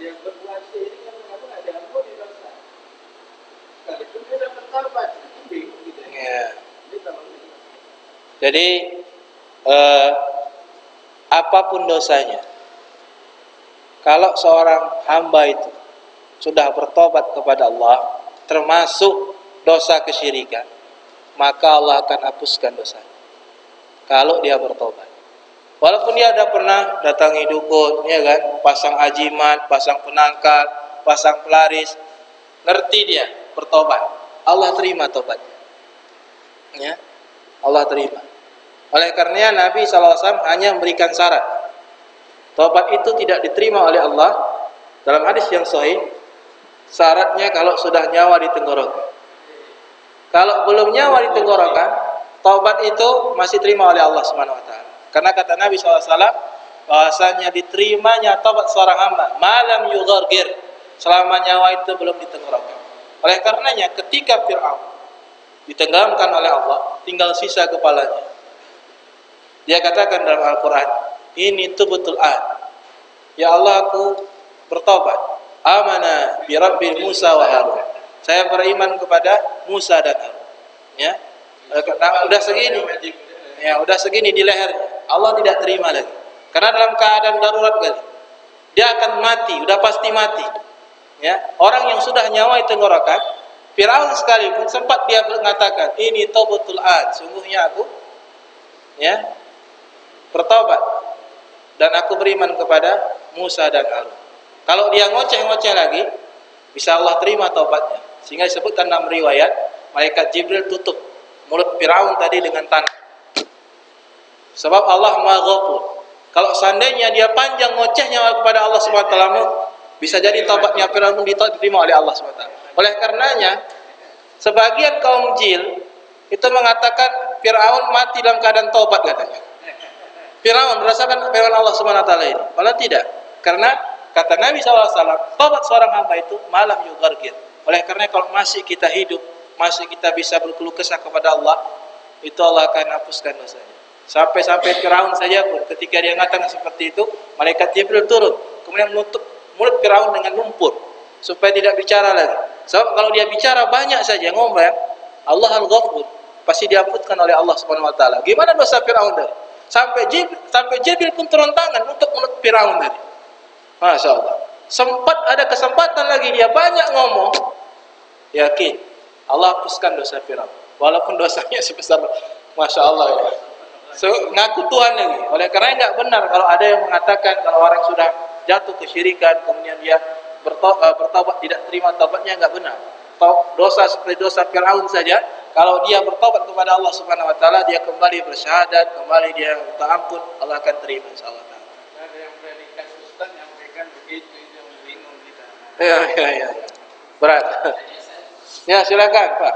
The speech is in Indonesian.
Yang berbuat syirik kan mengaku ada ampuni dosa. Sekalipun dia dapat taubat, bingung gitu ya. Jadi apapun dosanya, kalau seorang hamba itu sudah bertobat kepada Allah, termasuk dosa kesyirikan, maka Allah akan hapuskan dosanya. Kalau dia bertobat, walaupun dia ada pernah datangi dukun, ya kan, pasang ajimat, pasang penangkal, pasang pelaris, ngerti dia bertobat, Allah terima tobatnya, ya, Allah terima. Oleh karenanya Nabi SAW hanya memberikan syarat. Tobat itu tidak diterima oleh Allah dalam hadis yang sahih. Syaratnya kalau sudah nyawa di tenggorokan. Kalau belum nyawa di tenggorokan, tobat itu masih terima oleh Allah Subhanahu wa taala. Karena kata Nabi SAW bahwasanya diterimanya tobat seorang hamba malam yughargir, selama nyawa itu belum di tenggorokan. Oleh karenanya ketika Fir'aun ditenggelamkan oleh Allah, tinggal sisa kepalanya. Dia katakan dalam Al-Quran, ini tubutul an, ya Allah, aku bertobat. Amana bi Rabbi Musa wa Harun, saya beriman kepada Musa dan Harun. Ya, nah, udah segini, ya udah segini di lehernya. Allah tidak terima lagi, karena dalam keadaan darurat kali. Dia akan mati, udah pasti mati. Ya, orang yang sudah nyawa itu tenggorokan, Firaun sekalipun sempat dia mengatakan, ini tubutul an, sungguhnya aku, ya, bertobat dan aku beriman kepada Musa dan Harun. Kalau dia ngoceh-ngoceh lagi, bisa Allah terima taubatnya. Sehingga disebutkan dalam riwayat, malaikat Jibril tutup mulut Firaun tadi dengan tanah. Sebab Allah Maha Ghafur. Kalau seandainya dia panjang ngocehnya kepada Allah SWT, bisa jadi taubatnya Firaun pun diterima oleh Allah SWT. Oleh karenanya, sebagian kaum jil itu mengatakan Firaun mati dalam keadaan taubat katanya. Firaun merasakan firman Allah Subhanahu wa taala ini. Malah tidak. Karena kata Nabi SAW, tobat seorang hamba itu malam yughargir. Oleh karena kalau masih kita hidup, masih kita bisa berkeluh kesah kepada Allah, itu Allah akan hapuskan dosanya. Sampai-sampai Firaun saja pun ketika dia mengatakan seperti itu, malaikat Jibril turun, kemudian menutup mulut Firaun dengan lumpur supaya tidak bicara lagi. Sebab kalau dia bicara banyak saja ngomong, Allah Al-Ghafur, pasti dihapuskan oleh Allah Subhanahu wa taala. Gimana dosa Firaun tadi? Sampai Jibril pun turun tangan untuk mulut Firaun tadi. Masya Allah. Sempat ada kesempatan lagi dia banyak ngomong, yakin Allah hapuskan dosa Firaun. Walaupun dosanya sebesar, Masya Allah ya. So, ngaku Tuhan lagi. Oleh karena enggak benar kalau ada yang mengatakan kalau orang sudah jatuh kesyirikan kemudian dia bertobat tidak terima taubatnya, enggak benar. Dosa seperti dosa Firaun saja, kalau dia bertobat kepada Allah Subhanahu wa taala, dia kembali bersyahadat, kembali dia minta ampun, Allah akan terima insyaallah. Ada yang predikat Ustaz nyampaikan begitu, itu yang bingung kita. Ya. Berat. Ya, silakan, Pak.